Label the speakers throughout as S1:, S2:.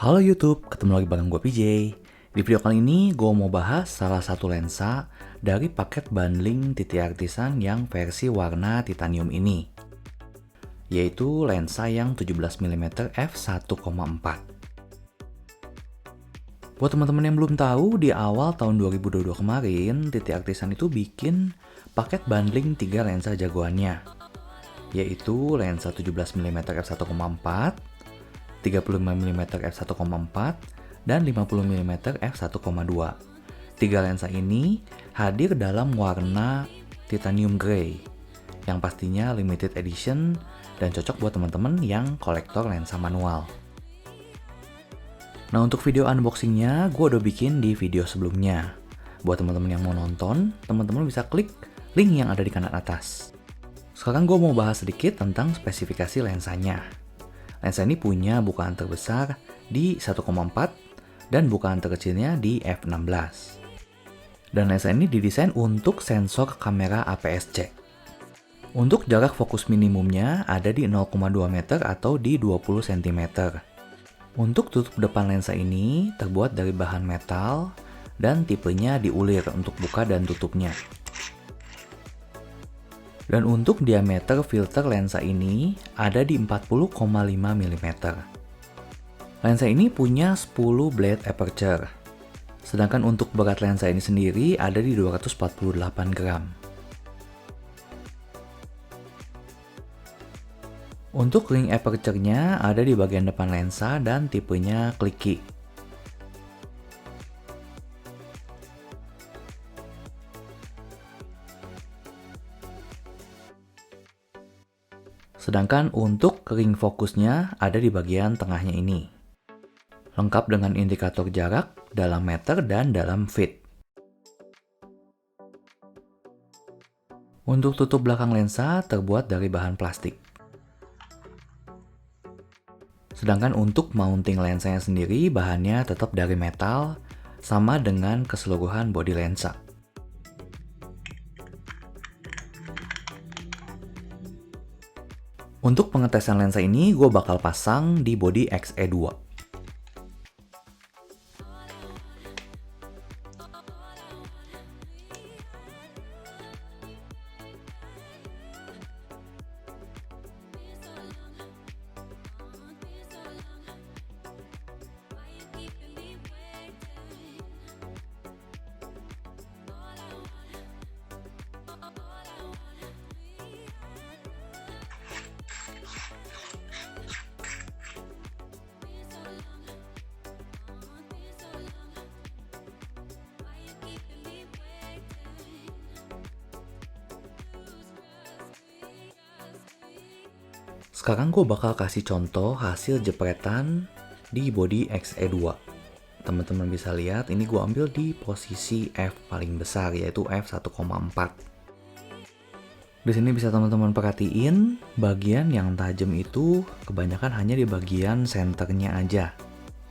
S1: Halo YouTube, ketemu lagi bareng gue PJ. Di video kali ini gue mau bahas salah satu lensa dari paket bundling TT Artisan yang versi warna titanium ini, yaitu lensa yang 17mm f1.4. Buat teman-teman yang belum tahu, di awal tahun 2022 kemarin, TT Artisan itu bikin paket bundling 3 lensa jagoannya, yaitu lensa 17mm f1.4, 35mm f1.4, dan 50mm f1.2. 3 lensa ini hadir dalam warna titanium grey, yang pastinya limited edition dan cocok buat teman-teman yang kolektor lensa manual. Nah, untuk video unboxingnya gue udah bikin di video sebelumnya. Buat teman-teman yang mau nonton, teman-teman bisa klik link yang ada di kanan atas. Sekarang gue mau bahas sedikit tentang spesifikasi lensanya. Lensa ini punya bukaan terbesar di 1,4 dan bukaan terkecilnya di f16. Dan lensa ini didesain untuk sensor kamera APS-C. Untuk jarak fokus minimumnya ada di 0,2 meter atau di 20 cm. Untuk tutup depan lensa ini terbuat dari bahan metal dan tipenya diulir untuk buka dan tutupnya. Dan untuk diameter filter lensa ini ada di 40,5 mm. Lensa ini punya 10 blade aperture. Sedangkan untuk berat lensa ini sendiri ada di 248 gram. Untuk ring aperture-nya ada di bagian depan lensa dan tipenya clicky. Sedangkan untuk ring fokusnya ada di bagian tengahnya ini. Lengkap dengan indikator jarak dalam meter dan dalam feet. Untuk tutup belakang lensa terbuat dari bahan plastik. Sedangkan untuk mounting lensanya sendiri bahannya tetap dari metal, sama dengan keseluruhan bodi lensa. Untuk pengetesan lensa ini, gue bakal pasang di bodi XE2. Sekarang gue bakal kasih contoh hasil jepretan di bodi XE2. Teman-teman bisa lihat, ini gue ambil di posisi F paling besar, yaitu f1,4. Di sini bisa teman-teman perhatiin, bagian yang tajam itu kebanyakan hanya di bagian senternya aja,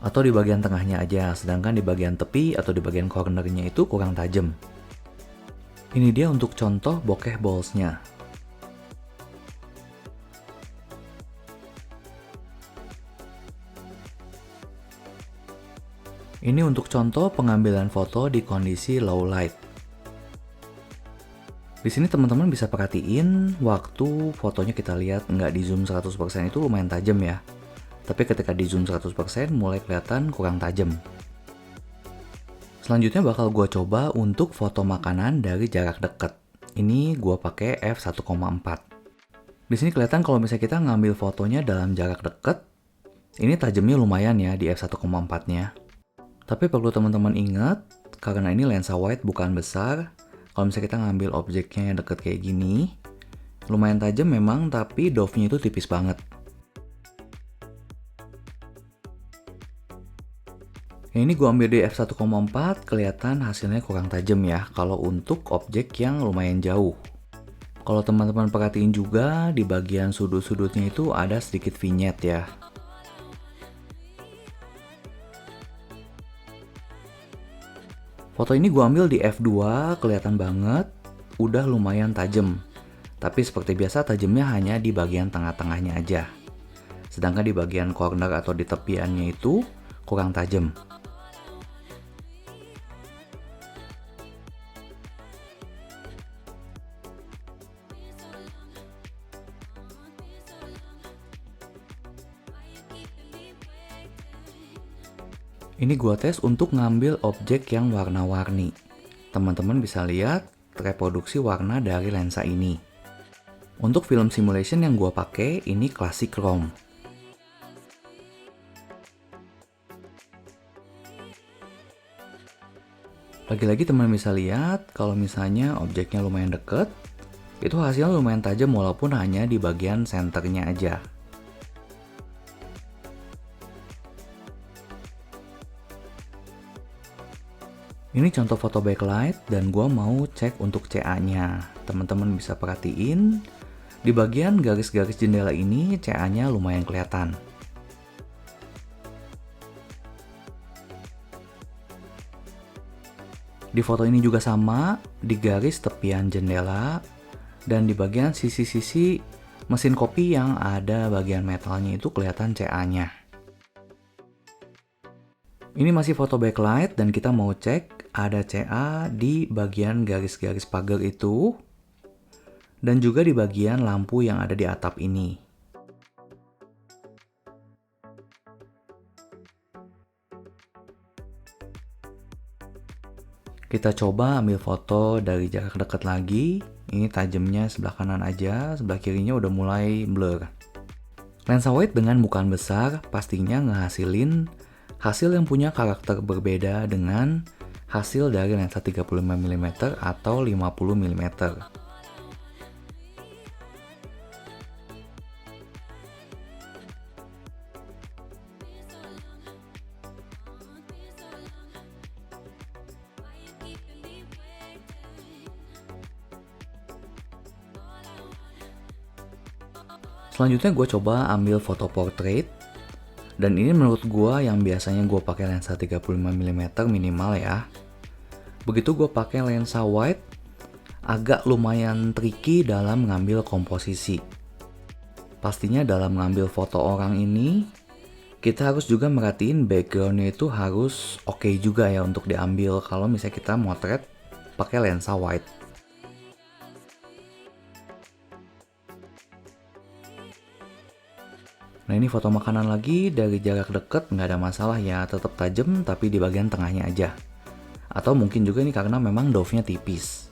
S1: atau di bagian tengahnya aja, sedangkan di bagian tepi atau di bagian cornernya itu kurang tajam. Ini dia untuk contoh bokeh ballsnya. Ini untuk contoh pengambilan foto di kondisi low light. Di sini teman-teman bisa perhatiin waktu fotonya kita lihat nggak di zoom 100% itu lumayan tajam ya. Tapi ketika di zoom 100% mulai kelihatan kurang tajam. Selanjutnya bakal gue coba untuk foto makanan dari jarak dekat. Ini gue pakai f1,4. Di sini kelihatan kalau misalnya kita ngambil fotonya dalam jarak dekat, ini tajamnya lumayan ya di f1,4-nya. Tapi perlu teman-teman ingat, karena ini lensa wide bukan besar, kalau misalnya kita ngambil objeknya yang deket kayak gini, lumayan tajam memang, tapi dove-nya itu tipis banget. Ini gue ambil di f1,4, kelihatan hasilnya kurang tajam ya, kalau untuk objek yang lumayan jauh. Kalau teman-teman perhatiin juga, di bagian sudut-sudutnya itu ada sedikit vignette ya. Foto ini gue ambil di f2, kelihatan banget, udah lumayan tajam. Tapi seperti biasa tajamnya hanya di bagian tengah-tengahnya aja. Sedangkan di bagian corner atau di tepiannya itu kurang tajam. Ini gua tes untuk ngambil objek yang warna-warni. Teman-teman bisa lihat reproduksi warna dari lensa ini. Untuk film simulation yang gua pakai ini Classic ROM. Lagi-lagi teman bisa lihat kalau misalnya objeknya lumayan deket, itu hasilnya lumayan tajam walaupun hanya di bagian senternya aja. Ini contoh foto backlight dan gua mau cek untuk CA-nya. Teman-teman bisa perhatiin, di bagian garis-garis jendela ini CA-nya lumayan kelihatan. Di foto ini juga sama, di garis tepian jendela dan di bagian sisi-sisi mesin kopi yang ada bagian metalnya itu kelihatan CA-nya. Ini masih foto backlight dan kita mau cek ada CA di bagian garis-garis pagar itu dan juga di bagian lampu yang ada di atap ini. Kita coba ambil foto dari jarak dekat lagi. Ini tajamnya sebelah kanan aja, sebelah kirinya udah mulai blur. Lensa wide dengan bukaan besar pastinya ngehasilin hasil yang punya karakter berbeda dengan hasil dari lensa 35mm atau 50mm. Selanjutnya gue coba ambil foto portrait. Dan ini menurut gue yang biasanya gue pakai lensa 35mm minimal ya. Begitu gue pakai lensa wide, agak lumayan tricky dalam mengambil komposisi. Pastinya dalam mengambil foto orang ini, kita harus juga merhatiin backgroundnya itu harus oke juga ya untuk diambil kalau misalnya kita motret pakai lensa wide. Nah ini foto makanan lagi dari jarak deket nggak ada masalah ya, tetap tajam tapi di bagian tengahnya aja. Atau mungkin juga ini karena memang dove-nya tipis.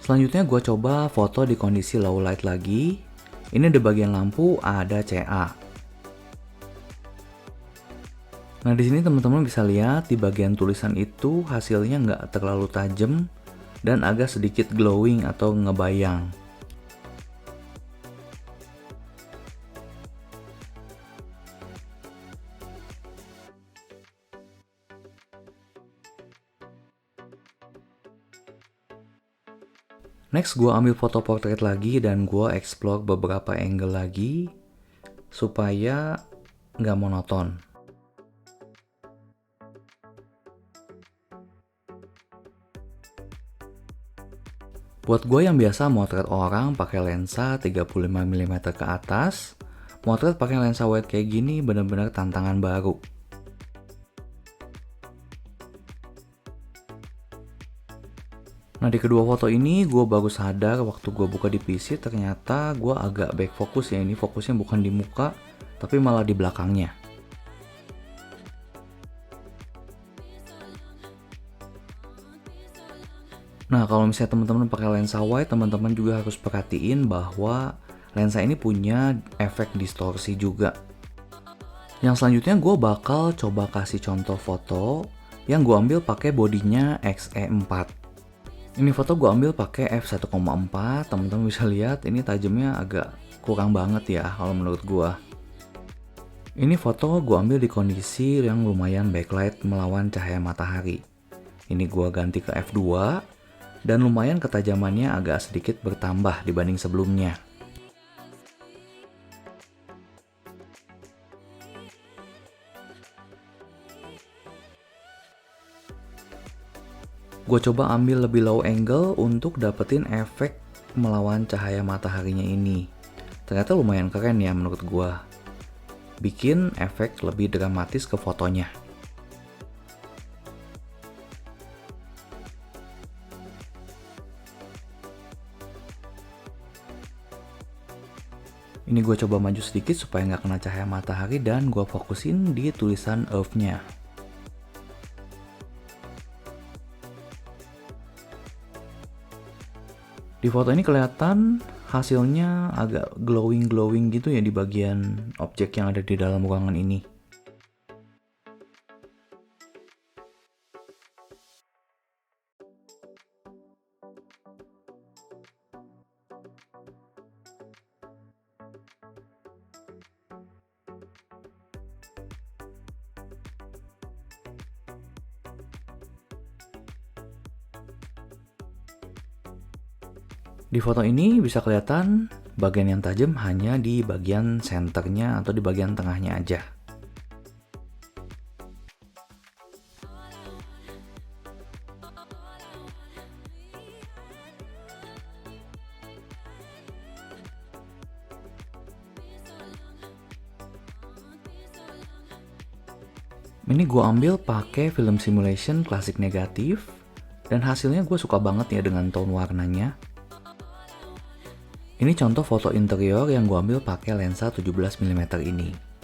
S1: Selanjutnya gue coba foto di kondisi low light lagi. Ini di bagian lampu ada CA. Nah di sini teman-teman bisa lihat di bagian tulisan itu hasilnya nggak terlalu tajam dan agak sedikit glowing atau ngebayang. Next gue ambil foto portrait lagi dan gue explore beberapa angle lagi supaya nggak monoton. Buat gue yang biasa motret orang pakai lensa 35mm ke atas, motret pakai lensa wide kayak gini bener-bener tantangan baru. Nah di kedua foto ini gue baru sadar waktu gue buka di PC ternyata gue agak back focus ya, ini fokusnya bukan di muka tapi malah di belakangnya. Nah, kalau misalnya teman-teman pakai lensa wide, teman-teman juga harus perhatiin bahwa lensa ini punya efek distorsi juga. Yang selanjutnya gue bakal coba kasih contoh foto yang gue ambil pakai bodinya XE4. Ini foto gue ambil pakai f1.4, teman-teman bisa lihat ini tajamnya agak kurang banget ya kalau menurut gue. Ini foto gue ambil di kondisi yang lumayan backlight melawan cahaya matahari. Ini gue ganti ke f2. Dan lumayan ketajamannya agak sedikit bertambah dibanding sebelumnya. Gue coba ambil lebih low angle untuk dapetin efek melawan cahaya mataharinya ini. Ternyata lumayan keren ya menurut gua. Bikin efek lebih dramatis ke fotonya. Ini gue coba maju sedikit supaya nggak kena cahaya matahari dan gue fokusin di tulisan Earth-nya. Di foto ini kelihatan hasilnya agak glowing-glowing gitu ya di bagian objek yang ada di dalam ruangan ini. Di foto ini bisa kelihatan bagian yang tajam hanya di bagian senternya atau di bagian tengahnya aja. Ini gue ambil pakai film simulation klasik negatif dan hasilnya gue suka banget ya dengan tone warnanya. Ini contoh foto interior yang gue ambil pakai lensa 17mm ini.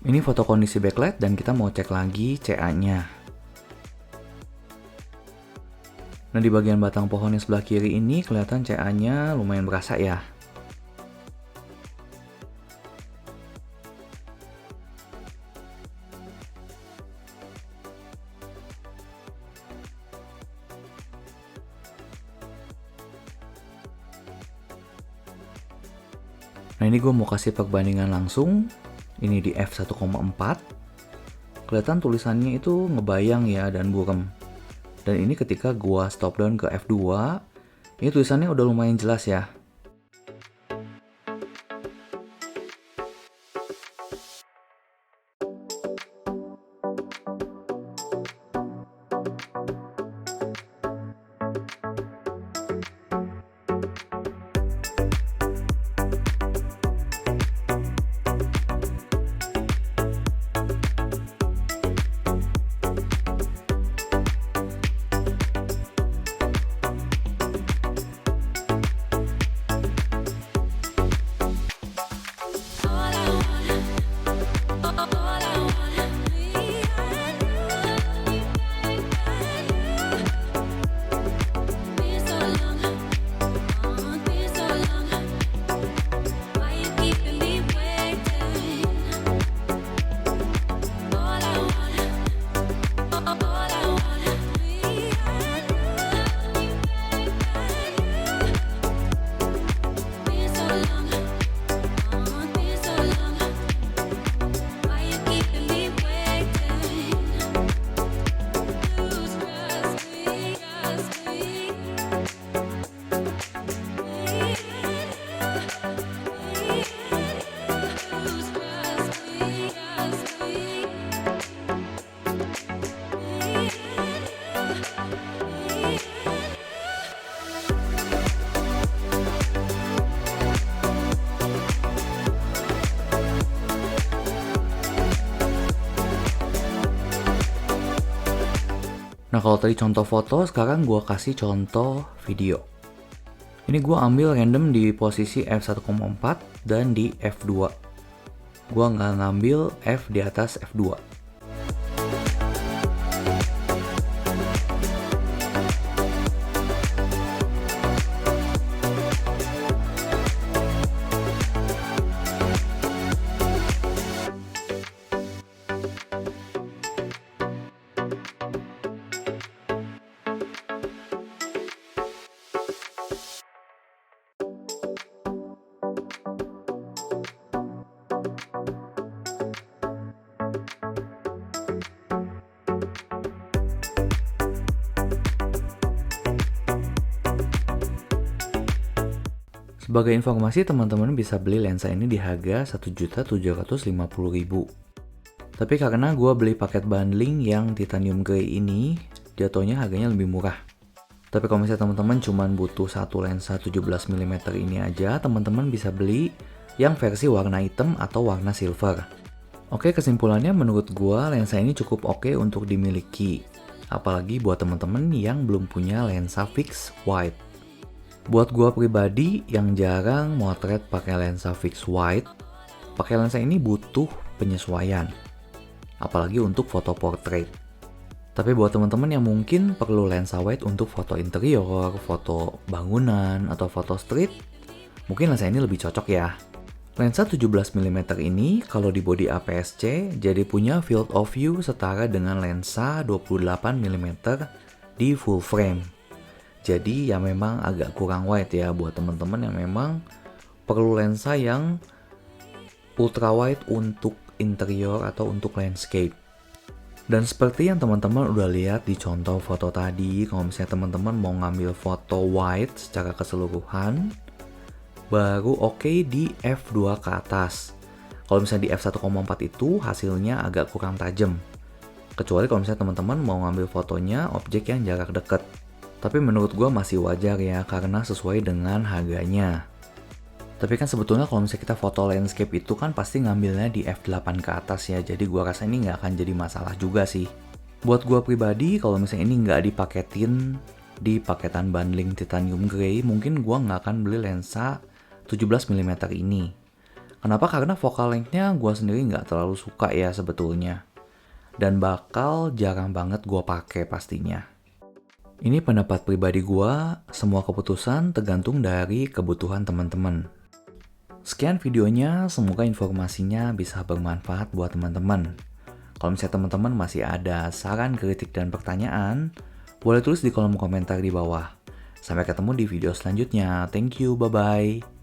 S1: Ini foto kondisi backlight dan kita mau cek lagi CA-nya. Nah di bagian batang pohon yang sebelah kiri ini kelihatan CA-nya lumayan berasa ya. Nah ini gue mau kasih perbandingan langsung. Ini di f1,4. Kelihatan tulisannya itu ngebayang ya dan buram. Dan ini ketika gua stop down ke f2, ini tulisannya udah lumayan jelas ya. Nah kalau tadi contoh foto, sekarang gue kasih contoh video. Ini gue ambil random di posisi f1,4 dan di f2. Gue nggak ngambil f di atas f2. Sebagai informasi, teman-teman bisa beli lensa ini di harga Rp1.750.000. Tapi karena gue beli paket bundling yang titanium grey ini, jatuhnya harganya lebih murah. Tapi kalau misalnya teman-teman cuma butuh satu lensa 17mm ini aja, teman-teman bisa beli yang versi warna hitam atau warna silver. Oke, kesimpulannya menurut gue lensa ini cukup oke untuk dimiliki. Apalagi buat teman-teman yang belum punya lensa fixed wide. Buat gua pribadi yang jarang motret pakai lensa fixed wide, pakai lensa ini butuh penyesuaian. Apalagi untuk foto portrait. Tapi buat teman-teman yang mungkin perlu lensa wide untuk foto interior, foto bangunan, atau foto street, mungkin lensa ini lebih cocok ya. Lensa 17mm ini kalau di body APS-C jadi punya field of view setara dengan lensa 28mm di full frame. Jadi ya memang agak kurang wide ya buat teman-teman yang memang perlu lensa yang ultra wide untuk interior atau untuk landscape. Dan seperti yang teman-teman udah lihat di contoh foto tadi, kalau misalnya teman-teman mau ngambil foto wide secara keseluruhan, baru oke di f2 ke atas. Kalau misalnya di f1,4 itu hasilnya agak kurang tajam. Kecuali kalau misalnya teman-teman mau ngambil fotonya objek yang jarak dekat. Tapi menurut gue masih wajar ya, karena sesuai dengan harganya. Tapi kan sebetulnya kalau misalnya kita foto landscape itu kan pasti ngambilnya di f8 ke atas ya, jadi gue rasa ini nggak akan jadi masalah juga sih. Buat gue pribadi, kalau misalnya ini nggak dipaketin di paketan bundling titanium grey, mungkin gue nggak akan beli lensa 17mm ini. Kenapa? Karena focal length-nya gue sendiri nggak terlalu suka ya sebetulnya. Dan bakal jarang banget gue pakai pastinya. Ini pendapat pribadi gue, semua keputusan tergantung dari kebutuhan teman-teman. Sekian videonya, semoga informasinya bisa bermanfaat buat teman-teman. Kalau misalnya teman-teman masih ada saran, kritik, dan pertanyaan, boleh tulis di kolom komentar di bawah. Sampai ketemu di video selanjutnya. Thank you, bye-bye.